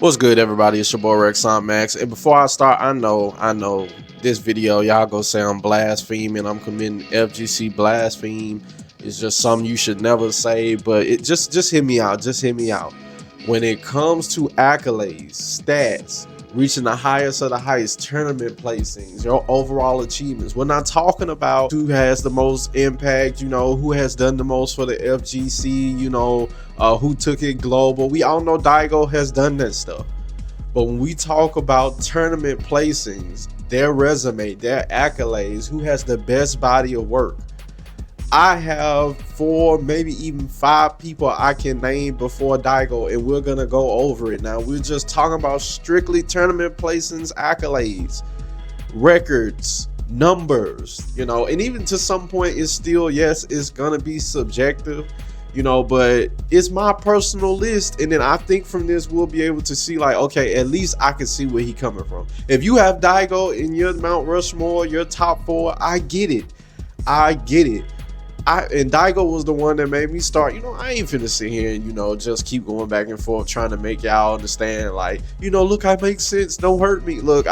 What's good, everybody? It's your boy Rex on Max. And before I start, I know this video, y'all gonna say I'm blaspheming. I'm committing FGC blaspheme. It's just something you should never say, but it just hear me out. Just hear me out. When it comes to accolades, stats, reaching the highest of the highest, tournament placings, your overall achievements, we're not talking about who has the most impact, who has done the most for the FGC, who took it global. We all know Daigo has done that stuff. But when we talk about tournament placings, their resume, their accolades, who has the best body of work, I have 4, maybe even 5 people I can name before Daigo, and we're gonna go over it. Now, we're just talking about strictly tournament placings, accolades, records, numbers, and even to some point it's still, yes, it's gonna be subjective, but it's my personal list. And then I think from this we'll be able to see, like, okay, at least I can see where he coming from. If you have Daigo in your Mount Rushmore, your top 4, I get it. And Daigo was the one that made me start, I ain't finna sit here and, just keep going back and forth trying to make y'all understand, like, look, I make sense, don't hurt me. Look,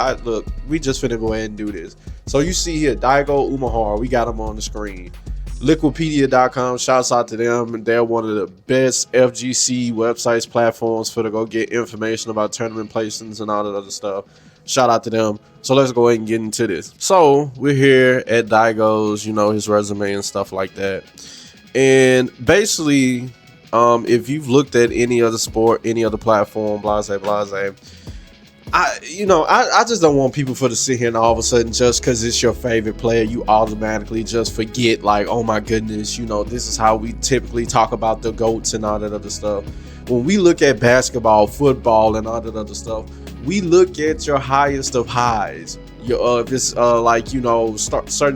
we just finna go ahead and do this. So you see here, Daigo Umehara, we got him on the screen. Liquipedia.com, shouts out to them, and they're one of the best FGC websites, platforms for to go get information about tournament placings and all that other stuff. Shout out to them. So let's go ahead and get into this. So we're here at Daigo's, his resume and stuff like that. And basically, if you've looked at any other sport, any other platform, blase, I just don't want people to sit here and all of a sudden, just because it's your favorite player, you automatically just forget, like, oh my goodness, this is how we typically talk about the GOATs and all that other stuff. When we look at basketball, football, and all that other stuff, we look at your highest of highs. Certain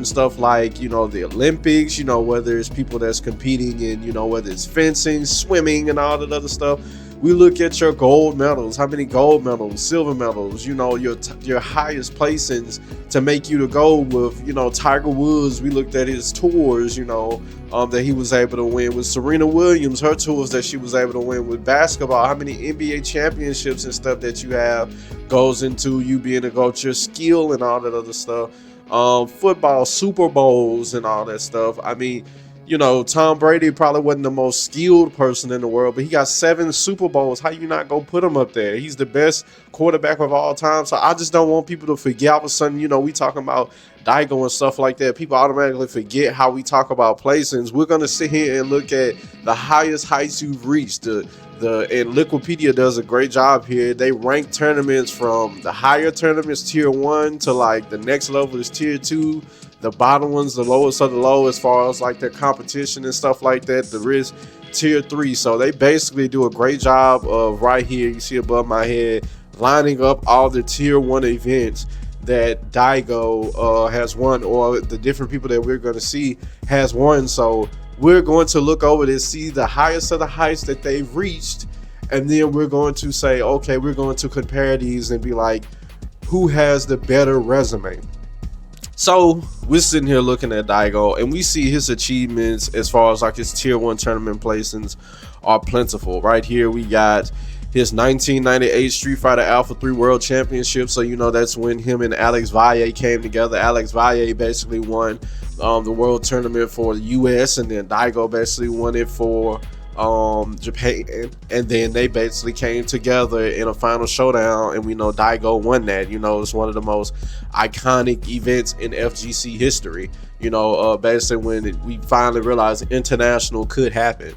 stuff like, the Olympics, whether it's people that's competing in, whether it's fencing, swimming, and all that other stuff. We look at your gold medals, how many gold medals, silver medals, your highest placings to make you to go with, Tiger Woods. We looked at his tours, that he was able to win with Serena Williams, her tours that she was able to win with basketball. How many NBA championships and stuff that you have goes into you being a GOAT, your skill and all that other stuff. Football, Super Bowls and all that stuff. I mean, Tom Brady probably wasn't the most skilled person in the world, but he got 7 Super Bowls. How you not gonna put him up there? He's the best quarterback of all time. So I just don't want people to forget. All of a sudden, we talking about Daigo and stuff like that. People automatically forget how we talk about placings. We're gonna sit here and look at the highest heights you've reached. And Liquipedia does a great job here. They rank tournaments from the higher tournaments, tier 1, to like the next level is tier 2. The bottom ones, the lowest of the low, as far as like their competition and stuff like that, there is tier 3. So they basically do a great job of, right here, you see above my head, lining up all the tier 1 events that Daigo has won, or the different people that we're going to see has won. So we're going to look over this, see the highest of the heights that they've reached, and then we're going to say, okay, we're going to compare these and be like, who has the better resume? So we're sitting here looking at Daigo, and we see his achievements as far as like his tier 1 tournament placings are plentiful. Right here we got his 1998 Street Fighter Alpha 3 World Championship. So that's when him and Alex Valle came together. Alex Valle basically won the world tournament for the US, and then Daigo basically won it for Japan, and then they basically came together in a final showdown, and we know Daigo won that. It's one of the most iconic events in FGC history. Basically when we finally realized international could happen.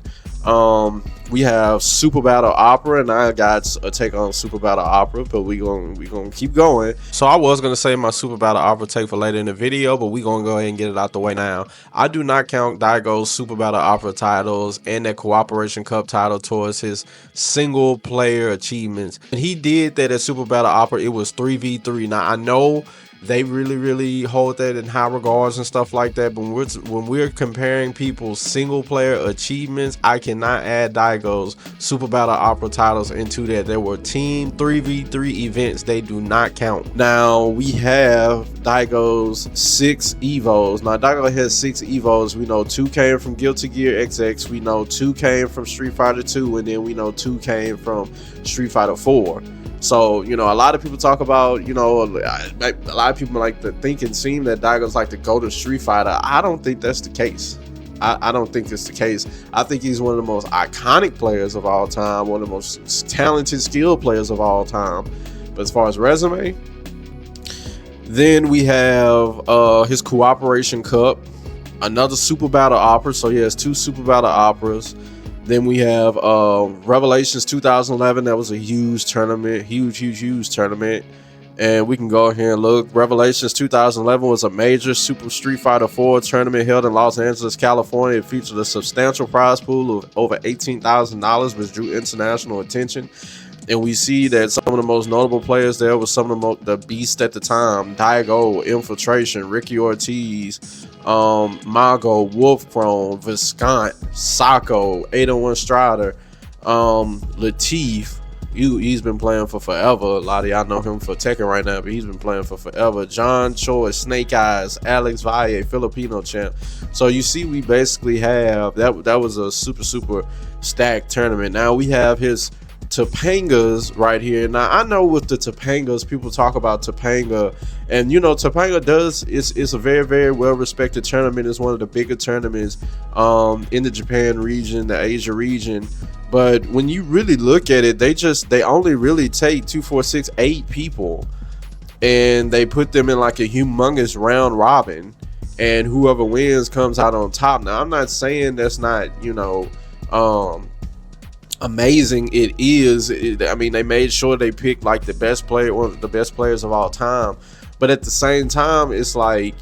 We have Super Battle Opera, and I got a take on Super Battle Opera, but we gonna keep going. So I was gonna say my Super Battle Opera take for later in the video, but we gonna go ahead and get it out the way now. I do not count Daigo's Super Battle Opera titles and that Cooperation Cup title towards his single player achievements. And he did that at Super Battle Opera. It was 3v3. Now I know they really hold that in high regards and stuff like that, but when we're comparing people's single player achievements, I cannot add Daigo's Super Battle Opera titles into that. There were team 3v3 events, they do not count. Now we have Daigo's 6 Evos. Now Daigo has 6 Evos. We know 2 came from Guilty Gear XX, we know 2 came from Street Fighter 2, and then we know 2 came from Street Fighter 4. So, you know, a lot of people talk about, you know, a lot of people like to think and seem that Daigo's like the go-to Street Fighter. I don't think that's the case. I don't think it's the case. I think he's one of the most iconic players of all time, one of the most talented, skilled players of all time. But as far as resume, then we have his Cooperation Cup, another Super Battle Opera. So he has 2 Super Battle Operas. Then we have Revelations 2011. That was a huge tournament, huge tournament. And we can go ahead and look. Revelations 2011 was a major Super Street Fighter 4 tournament held in Los Angeles, California. It featured a substantial prize pool of over $18,000, which drew international attention. And we see that some of the most notable players there was some of the beasts at the time: Daigo, Infiltration, Ricky Ortiz, Mago, Wolfcrone, Viscont, Sako, 801 Strider, Latif. He's been playing for forever. A lot of y'all know him for Tekken right now, but he's been playing for forever. John Choi, Snake Eyes, Alex Valle, Filipino champ. So you see, we basically have that was a super stacked tournament. Now we have his Topangas right here. Now I know with the Topangas, people talk about Topanga, and you know Topanga it's a very well respected tournament. It's one of the bigger tournaments in the Japan region, the Asia region. But when you really look at it, they only really take 2, 4, 6, 8 people, and they put them in like a humongous round robin, and whoever wins comes out on top. Now I'm not saying that's not, you know, amazing. It is. I mean, they made sure they picked like the best player, one of the best players of all time. But at the same time, it's like,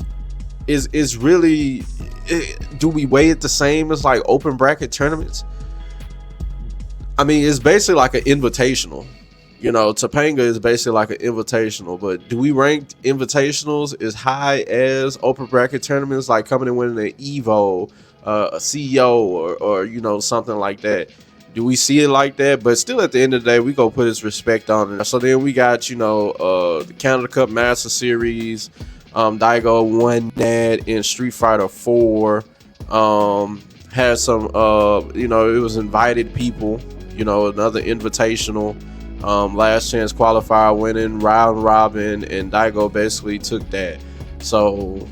is really, do we weigh it the same as like open bracket tournaments? I mean, it's basically like an invitational. You know, Topanga is basically like an invitational. But do we rank invitationals as high as open bracket tournaments, like coming and winning an Evo, a CEO, or you know, something like that? Do we see it like that? But still, at the end of the day, we go put his respect on it. So then we got, you know, the Canada Cup Master Series. Daigo won that in Street Fighter 4. Had some, you know, it was invited people. You know, another invitational. Last chance qualifier winning round robin, and Daigo basically took that. So,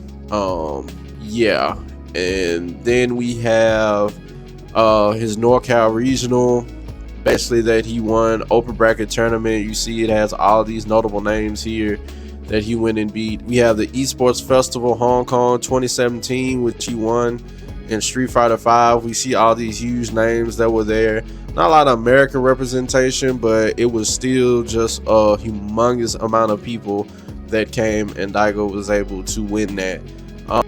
yeah. And then we have his NorCal regional, basically, that he won open bracket tournament. You see it has all these notable names here that he went and beat. We have the Esports Festival Hong Kong 2017, which he won in Street Fighter 5. We see all these huge names that were there. Not a lot of American representation, but it was still just a humongous amount of people that came, and Daigo was able to win that.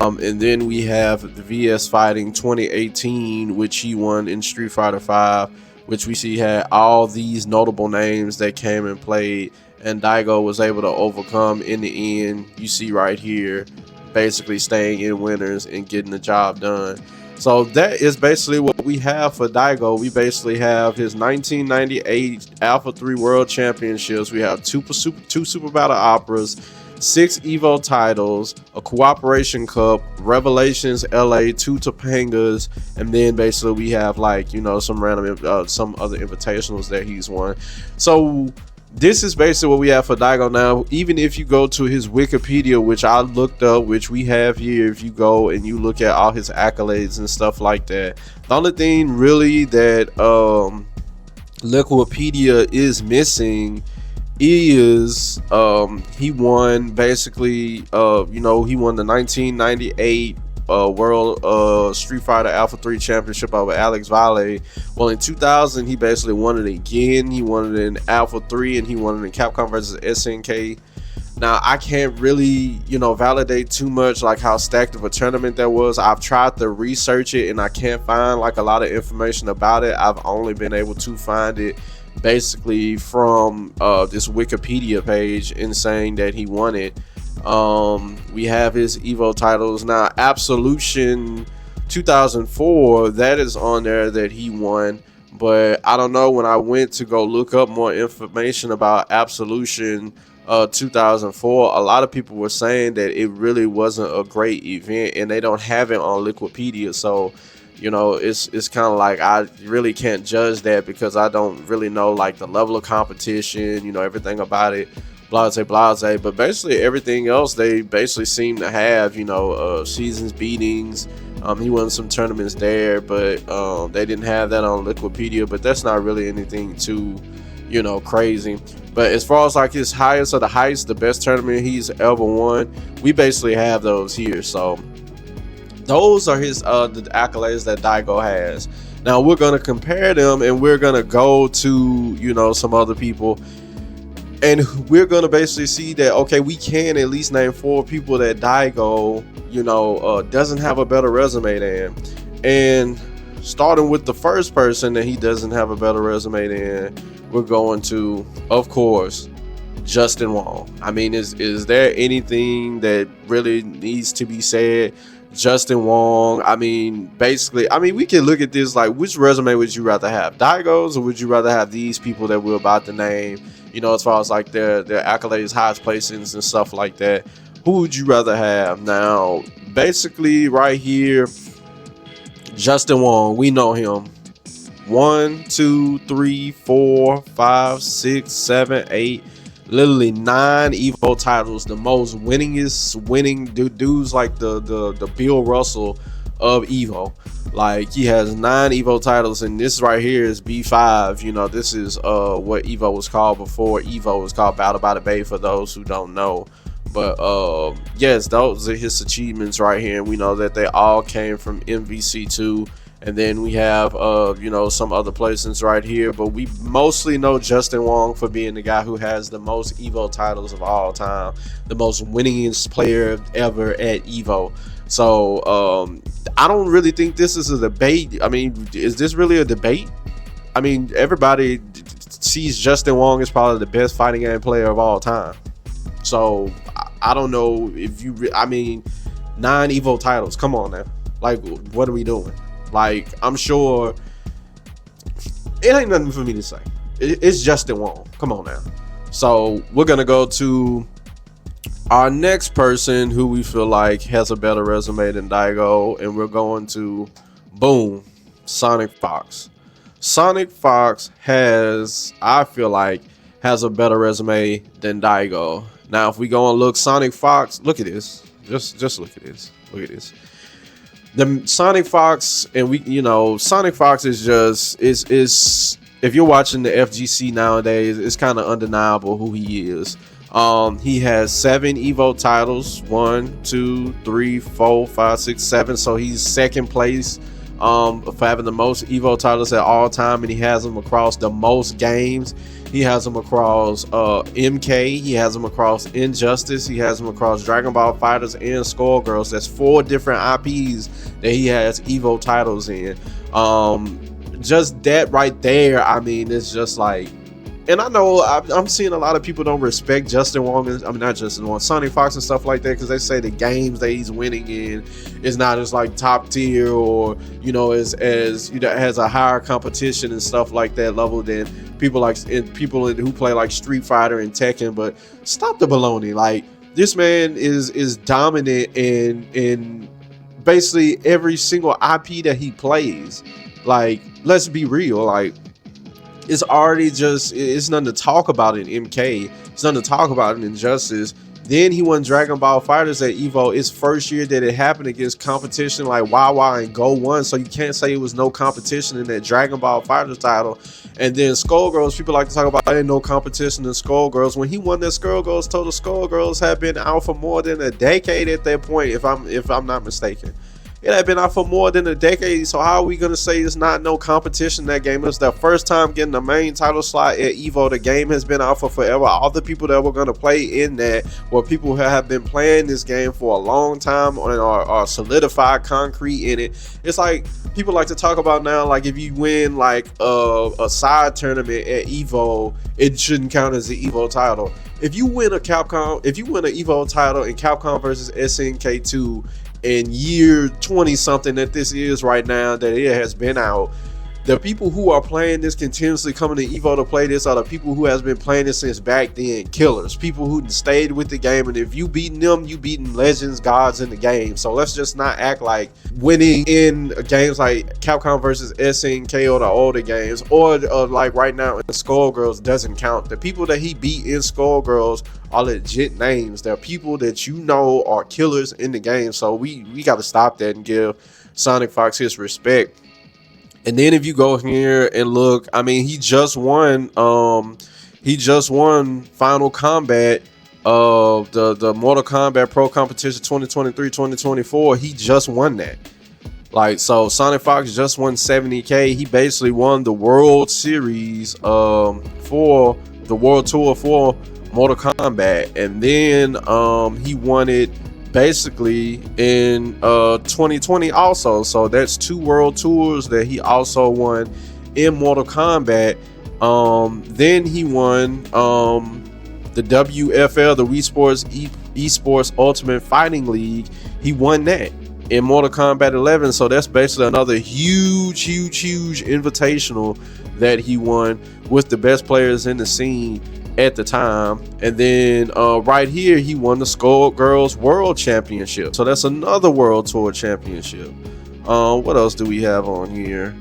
And then we have the VS Fighting 2018, which he won in Street Fighter 5, which we see had all these notable names that came and played, and Daigo was able to overcome in the end. You see right here, basically staying in winners and getting the job done. So that is basically what we have for Daigo. We basically have his 1998 Alpha 3 World Championships. We have two Super Battle Operas, 6 Evo titles, a Cooperation Cup, Revelations LA, 2 Topangas, and then basically we have, like, you know, some random some other invitationals that he's won. So this is basically what we have for Daigo. Now, even if you go to his Wikipedia, which I looked up, which we have here, if you go and you look at all his accolades and stuff like that, the only thing really that Wikipedia is missing is he won basically you know, he won the 1998 World Street Fighter Alpha 3 Championship over Alex Valle. Well, in 2000 he basically won it again. He won it in Alpha 3, and he won it in Capcom versus SNK. Now, I can't really, you know, validate too much like how stacked of a tournament that was. I've tried to research it and I can't find like a lot of information about it. I've only been able to find it basically from this Wikipedia page and saying that he won it. We have his Evo titles. Now, Absolution 2004, that is on there that he won, but I don't know, when I went to go look up more information about Absolution 2004, a lot of people were saying that it really wasn't a great event, and they don't have it on Wikipedia. So You know, it's kind of like I really can't judge that because I don't really know like the level of competition, you know, everything about it, blase blase. But basically everything else they basically seem to have, you know, seasons beatings. He won some tournaments there, but they didn't have that on Liquipedia. But that's not really anything too, you know, crazy. But as far as like his highest of the heights, the best tournament he's ever won, we basically have those here. So those are his the accolades that Daigo has. Now we're gonna compare them, and we're gonna go to, you know, some other people, and we're gonna basically see that okay, we can at least name 4 people that Daigo, you know, doesn't have a better resume than. And starting with the first person that he doesn't have a better resume than, we're going to, of course, Justin Wong. I mean, is there anything that really needs to be said? Justin Wong, I mean, basically, I mean, we can look at this like, which resume would you rather have? Daigo's, or would you rather have these people that we're about to name, you know, as far as like their accolades, highest placings and stuff like that? Who would you rather have? Now, basically right here, Justin Wong, we know him. 1, 2, 3, 4, 5, 6, 7, 8, literally 9 Evo titles, the most winning dudes, like the Bill Russell of Evo. Like, he has 9 Evo titles, and this right here is B5. You know, this is what Evo was called before Evo was called Battle by the Bay, for those who don't know. But yes, those are his achievements right here, and we know that they all came from MVC2. And then we have, you know, some other placements right here. But we mostly know Justin Wong for being the guy who has the most Evo titles of all time, the most winningest player ever at Evo. So I don't really think this is a debate. I mean, is this really a debate? I mean, everybody sees Justin Wong as probably the best fighting game player of all time. So I don't know if you, I mean, 9 Evo titles. Come on now. Like, what are we doing? Like, I'm sure it ain't nothing for me to say. It's Justin Wong. Come on now. So we're going to go to our next person who we feel like has a better resume than Daigo. And we're going to, boom, Sonic Fox. Sonic Fox has, I feel like, has a better resume than Daigo. Now, if we go and look, Sonic Fox, look at this. Just look at this. Look at this. The Sonic Fox, and we, you know, Sonic Fox is just is if you're watching the FGC nowadays, it's kind of undeniable who he is. He has 7 Evo titles, 1, 2, 3, 4, 5, 6, 7. So he's second place for having the most Evo titles at all time, and he has them across the most games. He has them across MK, he has them across Injustice, he has them across Dragon Ball FighterZ and Skullgirls. That's 4 different IPs that he has Evo titles in. Just that right there, I mean, it's just like, and I know I'm seeing a lot of people don't respect Justin Wong, I mean, not Justin Wong, Sonic Fox and stuff like that, because they say the games that he's winning in is not as like top tier, or, you know, as you know, has a higher competition and stuff like that level than people like who play like Street Fighter and Tekken. But stop the baloney. Like, this man is dominant in basically every single IP that he plays. Like, let's be real. Like, it's already just, it's nothing to talk about in MK. It's nothing to talk about in Injustice. Then he won Dragon Ball FighterZ at Evo. It's first year that it happened against competition like Wawa and Go 1. So you can't say it was no competition in that Dragon Ball FighterZ title. And then Skullgirls, people like to talk about, ain't no competition in Skullgirls. When he won that Skullgirls total, Skullgirls had been out for more than a decade at that point, if I'm not mistaken. It had been out for more than a decade, so how are we going to say it's not no competition in that game? It's the first time getting the main title slot at Evo. The game has been out for forever. All the people that were going to play in that were people who have been playing this game for a long time and are solidified concrete in it. It's like people like to talk about now, like if you win like a side tournament at Evo, it shouldn't count as the Evo title. If you win an Evo title in Capcom versus SNK2 in year 20 something that this is right now, that it has been out, The people who are playing this continuously, coming to Evo to play this, are the people who has been playing this since back then. Killers, people who stayed with the game, and if you beating them, you beating legends, gods in the game. So let's just not act like winning in games like Capcom versus SNK or the older games, or like right now in Skullgirls doesn't count. The people that he beat in Skullgirls are legit names. They're people that you know are killers in the game. So we got to stop that and give Sonic Fox his respect. And then if you go here and look, I mean, he just won Final Kombat of the Mortal Kombat Pro Competition 2023-2024. He just won that. Like, so Sonic Fox just won 70K. He basically won the World Series for the World Tour for Mortal Kombat. And then he won it basically in 2020 also. So that's 2 world tours that he also won in Mortal Kombat. Then he won the WFL, the Wii Sports Esports Ultimate Fighting League. He won that in Mortal Kombat 11. So that's basically another huge invitational that he won with the best players in the scene at the time. And then right here he won the Skullgirls World Championship. So that's another World Tour Championship. What else do we have on here?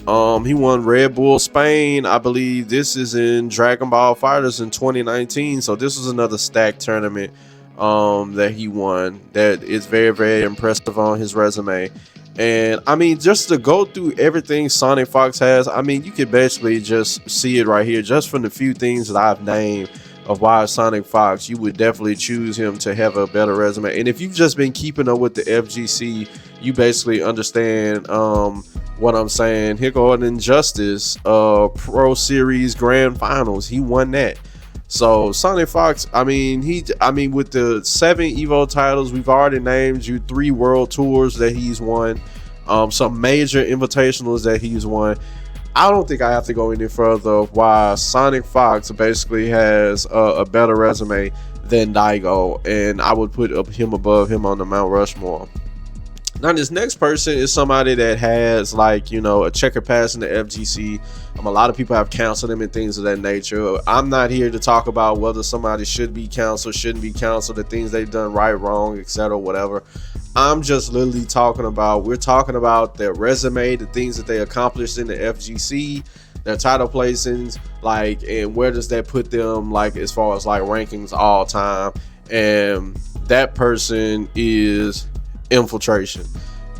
He won Red Bull Spain. I believe this is in Dragon Ball FighterZ in 2019. So this was another stacked tournament that he won. That is very impressive on his resume. And I mean, just to go through everything Sonic Fox has, I mean, you could basically just see it right here, just from the few things that I've named of why Sonic Fox, you would definitely choose him to have a better resume. And if you've just been keeping up with the FGC, you basically understand what I'm saying. Here go an Injustice Pro Series Grand Finals. He won that. So Sonic Fox, I mean, with the 7 Evo titles, we've already named you 3 world tours that he's won, some major invitationals that he's won. I don't think I have to go any further of why Sonic Fox basically has a better resume than Daigo, and I would put him above him on the Mount Rushmore. Now, this next person is somebody that has, like, you know, a checker pass in the FGC. A lot of people have counseled him and things of that nature. I'm not here to talk about whether somebody should be counseled, shouldn't be counseled, the things they've done right, wrong, etc., whatever. I'm just literally talking about, we're talking about their resume, the things that they accomplished in the FGC, their title placings, like, and where does that put them, like, as far as like rankings all time. And that person is Infiltration.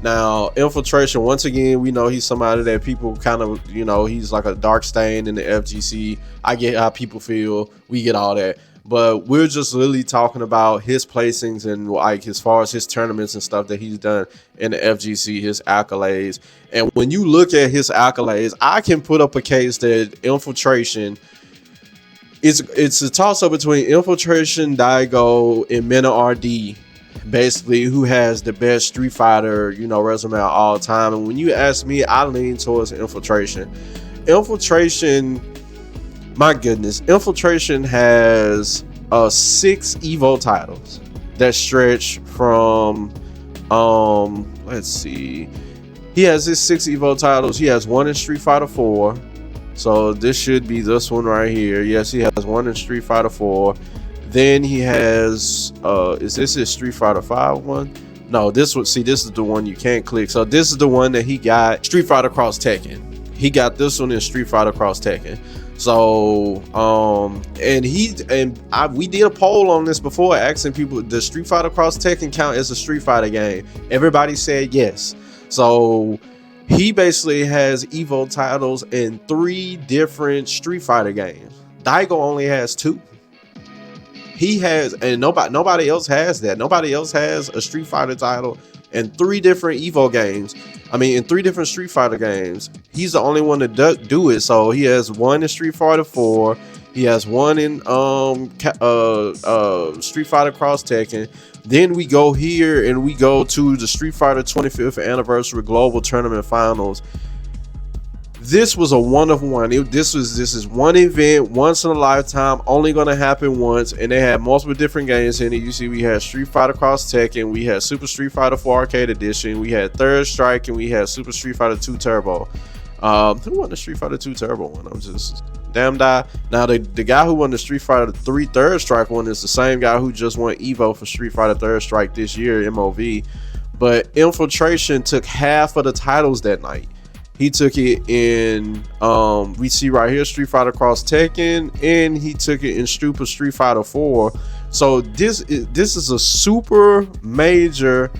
Now, Infiltration, once again, we know he's somebody that people kind of, you know, he's like a dark stain in the FGC. I get how people feel, we get all that, but we're just literally talking about his placings and, like, as far as his tournaments and stuff that he's done in the FGC, his accolades. And when you look at his accolades, I can put up a case that Infiltration, it's a toss-up between Infiltration, Daigo, and Mena RD, basically, who has the best Street Fighter, you know, resume of all time. And when you ask me, I lean towards Infiltration. Infiltration, my goodness, Infiltration has 6 Evo titles that stretch from let's see, he has his 6 Evo titles. He has 1 in Street Fighter 4, so this should be this one right here. Yes, he has 1 in Street Fighter 4. Then he has, is this his Street Fighter 5 one? No, this one, see, this is the one you can't click. So this is the one that he got, Street Fighter Cross Tekken. He got this one in Street Fighter Cross Tekken. So, we did a poll on this before, asking people, does Street Fighter Cross Tekken count as a Street Fighter game? Everybody said yes. So he basically has Evo titles in 3 different Street Fighter games. Daigo only has 2. He has, and nobody else has that. Nobody else has a Street Fighter title in 3 different Evo games. I mean, in 3 different Street Fighter games. He's the only one to do it. So he has 1 in Street Fighter 4. He has 1 in Street Fighter Cross Tekken. Then we go here and we go to the Street Fighter 25th Anniversary Global Tournament Finals. This was a one-of-one. This is one event, once in a lifetime, only going to happen once, and they had multiple different games in it. You see, we had Street Fighter Cross Tekken, we had Super Street Fighter 4 Arcade Edition, we had Third Strike, and we had Super Street Fighter 2 Turbo. Who won the Street Fighter 2 Turbo one? I'm just damn die. Now the guy who won the Street Fighter 3 Third Strike one is the same guy who just won Evo for Street Fighter Third Strike this year, MOV. But Infiltration took half of the titles that night. He took it in we see right here Street Fighter Cross Tekken, and he took it in Street Fighter 4. So this is a super major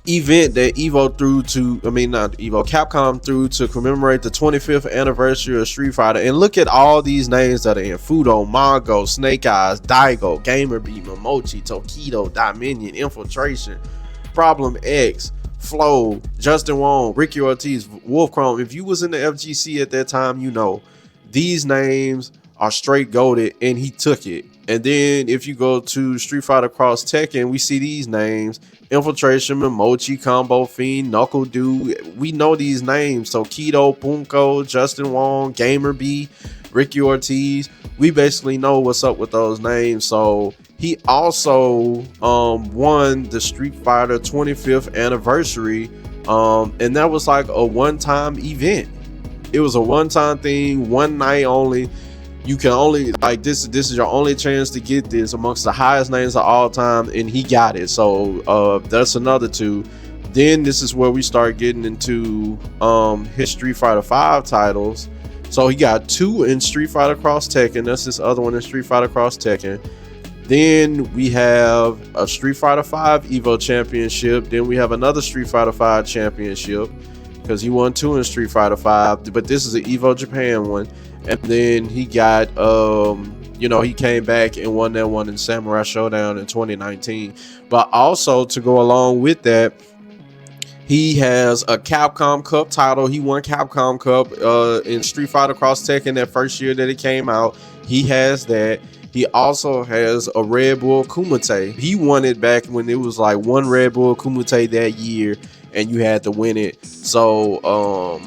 event that Capcom threw to commemorate the 25th anniversary of Street Fighter. And look at all these names that are in: Fudo, Mongo, Snake Eyes, Daigo, Gamer B, Momochi, Tokido, Dominion, Infiltration, Problem X, Flo, Justin Wong, Ricky Ortiz, Wolf Chrome. If you was in the FGC at that time, you know these names are straight goated, and he took it. And then if you go to Street Fighter Cross Tekken, we see these names: Infiltration, Momochi, Combo Fiend, Knuckle Dude. We know these names. So Kido, Punko, Justin Wong, Gamer B, Ricky Ortiz. We basically know what's up with those names. So he also won the Street Fighter 25th anniversary. And that was like a one-time event. It was a one-time thing, one night only. You can only, like, this is your only chance to get this amongst the highest names of all time, and he got it. So that's another two. Then this is where we start getting into his Street Fighter 5 titles. So he got 2 in Street Fighter Cross Tekken. That's this other one in Street Fighter Cross Tekken. Then we have a Street Fighter 5 Evo Championship. Then we have another Street Fighter 5 Championship, because he won 2 in Street Fighter 5. But this is the Evo Japan one. And then he got, he came back and won that one in Samurai Showdown in 2019. But also, to go along with that, he has a Capcom Cup title. He won Capcom Cup in Street Fighter Cross Tekken that first year that it came out. He has that. He also has a Red Bull Kumite. He won it back when it was like one Red Bull Kumite that year, and you had to win it. So,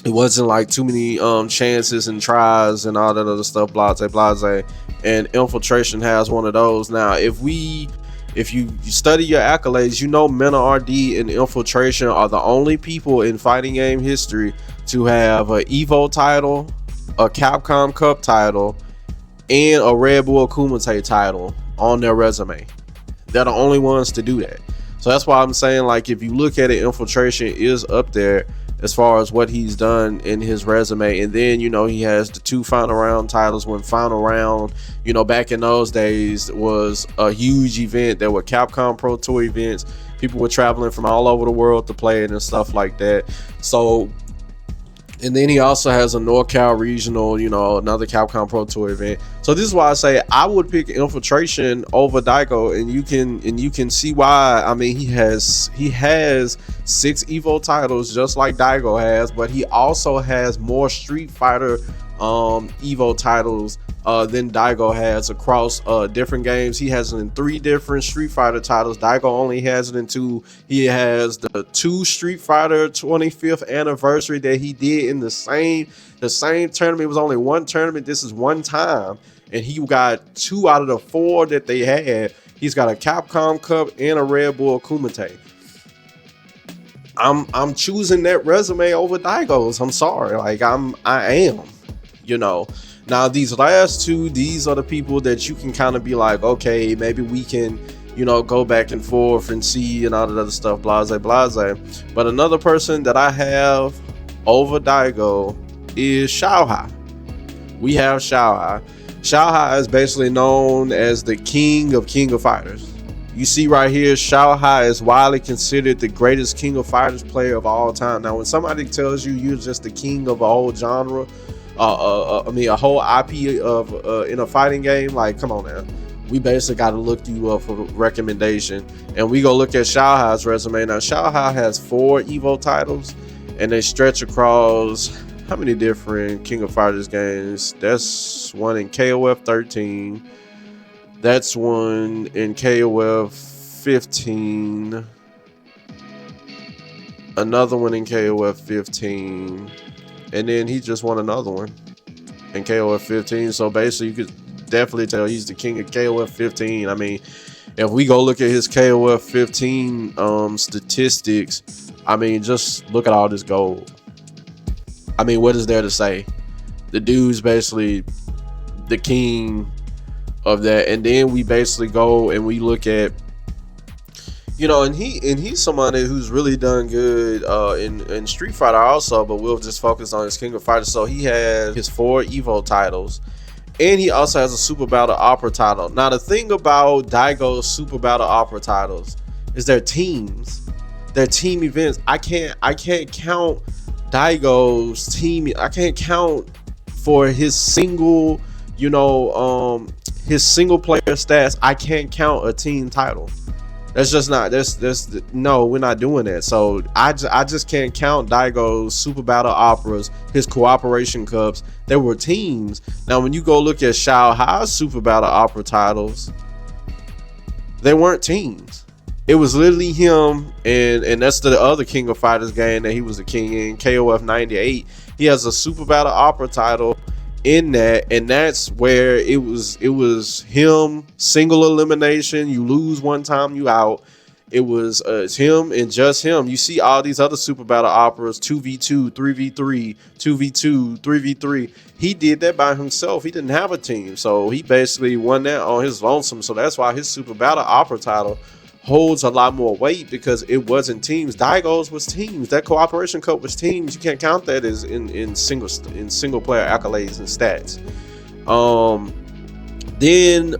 it wasn't like too many chances and tries and all that other stuff, blase. And Infiltration has one of those. Now, if you study your accolades, you know Mena RD and Infiltration are the only people in fighting game history to have an Evo title, a Capcom Cup title, and a Red Bull Kumite title on their resume. They're the only ones to do that. So that's why I'm saying, like, if you look at it, Infiltration is up there as far as what he's done in his resume. And then, he has the 2 final round titles, when final round, back in those days was a huge event. There were Capcom Pro Tour events. People were traveling from all over the world to play it and stuff like that. So, and then he also has a NorCal regional, another Capcom Pro Tour event. So this is why I say I would pick Infiltration over Daigo, and you can see why. I mean, he has 6 Evo titles just like Daigo has, but he also has more Street Fighter Evo titles than Daigo has across different games. He has it in 3 different Street Fighter titles. Daigo only has it in 2. He has the 2 Street Fighter 25th anniversary that he did in the same tournament. It was only one tournament. This is one time, and he got 2 out of the 4 that they had. He's got a Capcom Cup and a Red Bull Kumite. I'm choosing that resume over Daigo's. I'm sorry, like I am. Now these last 2, these are the people that you can kind of be like, okay, maybe we can, go back and forth and see and all that other stuff, blase. But another person that I have over Daigo is Xiaohai. We have Xiaohai. Xiaohai is basically known as the King of Fighters. You see right here, Xiaohai is widely considered the greatest King of Fighters player of all time. Now, when somebody tells you you're just the king of a whole genre, a whole IP of in a fighting game, like, come on now. We basically got to look you up for recommendation, and we go look at Xiaohai's resume. Now, Xiaohai has 4 Evo titles, and they stretch across how many different King of Fighters games? That's one in KOF 13. That's one in KOF 15. Another one in KOF 15. And then he just won another one in KOF 15. So basically, you could definitely tell he's the king of KOF 15. I mean, if we go look at his KOF 15 statistics, I mean, just look at all this gold. I mean, what is there to say? The dude's basically the king of that. And then we basically go and we look at, and he's somebody who's really done good in Street Fighter also, but we'll just focus on his King of Fighters. So he has his 4 Evo titles, and he also has a Super Battle Opera title. Now the thing about Daigo's Super Battle Opera titles is they're teams. They're team events. I can't count Daigo's team. I can't count for his single, his single player stats. I can't count a team title. That's just not. No, we're not doing that. So I just can't count Daigo's Super Battle Operas, his Cooperation Cups. They were teams. Now, when you go look at Shao Hai's Super Battle Opera titles, they weren't teams. It was literally him, and that's the other King of Fighters game that he was the king in, KOF 98. He has a Super Battle Opera title in that, and that's where it was him, single elimination. You lose one time, you out. It's him and just him. You see all these other Super Battle Operas, 2v2, 3v3, 2v2, 3v3. He did that by himself. He didn't have a team, so he basically won that on his lonesome. So that's why his Super Battle Opera title holds a lot more weight, because it wasn't teams. Daigo's was teams. That Cooperation Cup was teams. You can't count that as in single player accolades and stats. Then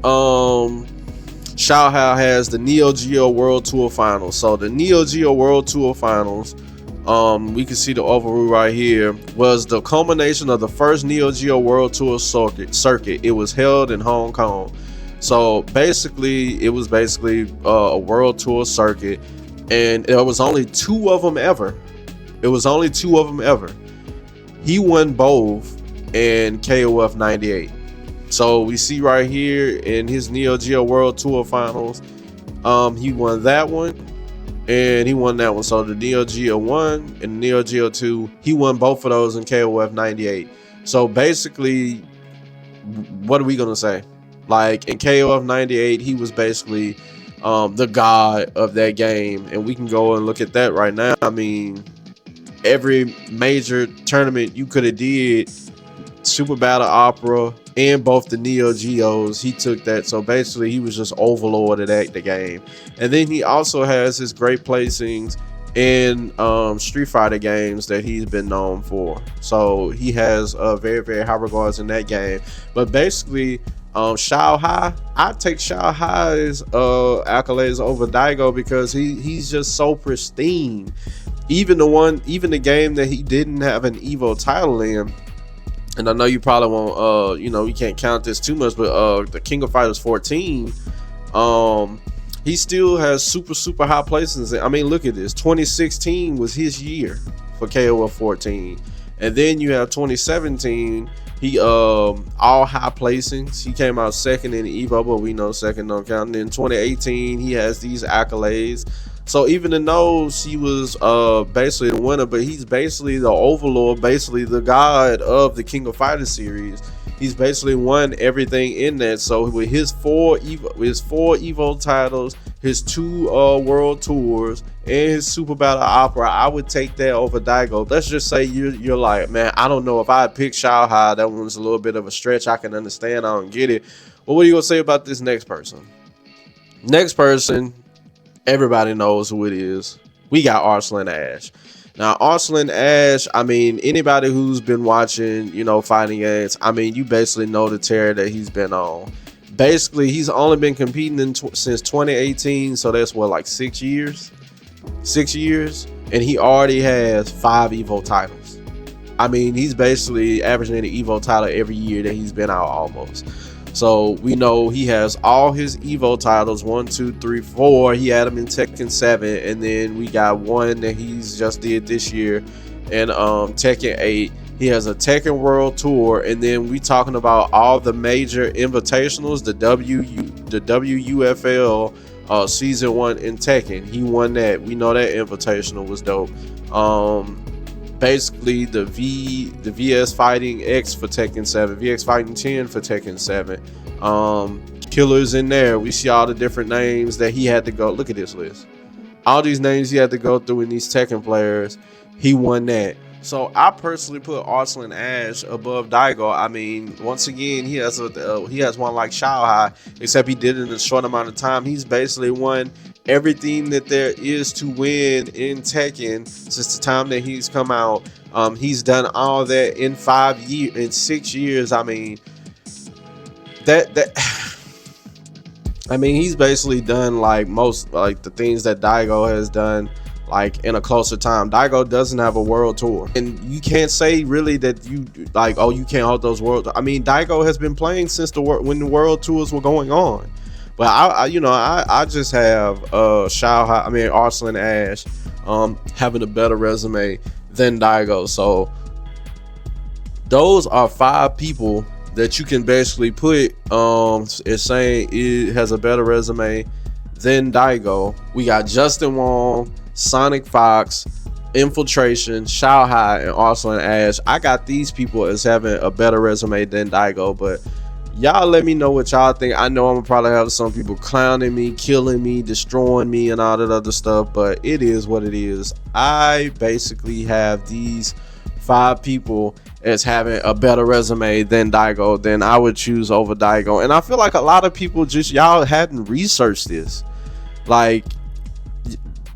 Shao Hai has the Neo Geo World Tour Finals. So the Neo Geo World Tour Finals, we can see the overview right here, was the culmination of the first Neo Geo World Tour circuit. It was held in Hong Kong. So basically, it was a world tour circuit, and there was only 2 of them ever. He won both in KOF 98. So we see right here in his Neo Geo World Tour Finals, he won that one, and he won that one. So the Neo Geo 1 and the Neo Geo 2, he won both of those in KOF 98. So basically, what are we gonna say? Like in KOF 98, he was basically the god of that game, and we can go and look at that right now. I mean, every major tournament you could have did, Super Battle Opera and both the Neo Geos, he took that. So basically, he was just overlord at the game. And then he also has his great placings in Street Fighter games that he's been known for. So he has very, very high regards in that game. But basically, Shao Hai, I take Shao Hai's accolades over Daigo, because he's just so pristine. Even the game that he didn't have an Evo title in, and I know you probably won't, you can't count this too much, but the King of Fighters 14, he still has super high placings. I mean, look at this. 2016 was his year for KOF 14, and then you have 2017. He all high placings. He came out second in Evo, but we know second don't count. And in 2018, he has these accolades. So even in those, he was basically the winner, but he's basically the overlord, basically the god of the King of Fighters series. He's basically won everything in that. So with his 4 Evo titles, his 2 world tours, and his Super Battle Opera, I would take that over Daigo. Let's just say you're like, man, I don't know if I had picked Shao Hai. That one's a little bit of a stretch. I can understand. I don't get it. But what are you gonna say about this next person? Next person, everybody knows who it is. We got Arslan Ash. Now, Arslan Ash, I mean, anybody who's been watching, fighting games, I mean, you basically know the tear that he's been on. Basically, he's only been competing since 2018, so that's what, like 6 years? 6 years, and he already has 5 Evo titles. I mean, he's basically averaging an Evo title every year that he's been out almost. So we know he has all his Evo titles, 1, 2, 3, 4. He had them in Tekken 7, and then we got one that he's just did this year, and Tekken 8. He has a Tekken World Tour, and then we talking about all the major invitationals, the WUFL Season 1 in Tekken. He won that. We know that invitational was dope. Basically the VS Fighting X for Tekken 7, VX Fighting 10 for Tekken 7. Killers in there. We see all the different names that he had to go. Look at this list. all these names he had to go through in these Tekken players, he won that. So I personally put Arslan Ash above Daigo. I mean, once again, he has one like Shao Hai, except he did it in a short amount of time. He's basically won everything that there is to win in Tekken since the time that he's come out. He's done all that in 6 years. I mean, I mean, he's basically done like most like the things that Daigo has done like in a closer time. Daigo doesn't have a world tour, and you can't say really that you like, oh, you can't hold those world. I mean, Daigo has been playing since when the world tours were going on. But I just have Arslan Ash having a better resume than Daigo. So those are 5 people that you can basically put is saying it has a better resume than Daigo. We got Justin Wong, Sonic Fox, Infiltration, Shao Hai, and Arslan Ash. I got these people as having a better resume than Daigo, but y'all let me know what y'all think. I know I'm gonna probably have some people clowning me, killing me, destroying me, and all that other stuff, but it is what it is. I basically have these 5 people as having a better resume than Daigo, then I would choose over Daigo. And I feel like a lot of people just, y'all hadn't researched this. Like,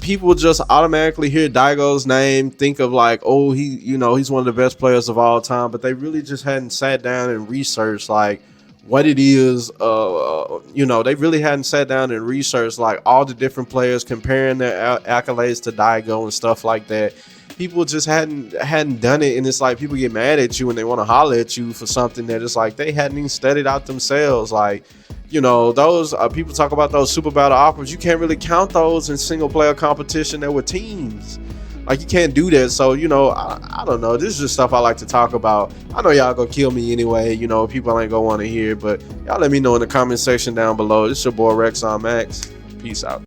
people just automatically hear Daigo's name, think of like, oh, he's one of the best players of all time, but they really just hadn't sat down and researched like what it is. They really hadn't sat down and researched like all the different players, comparing their accolades to Daigo and stuff like that. People just hadn't done it, and it's like people get mad at you and they want to holler at you for something that it's like they hadn't even studied out themselves. Like, those people talk about those super battle offers. You can't really count those in single player competition. There were teams. Like, you can't do that. So, I don't know. This is just stuff I like to talk about. I know y'all gonna kill me anyway. People ain't gonna want to hear, but y'all let me know in the comment section down below. This is your boy Rex on Max. Peace out.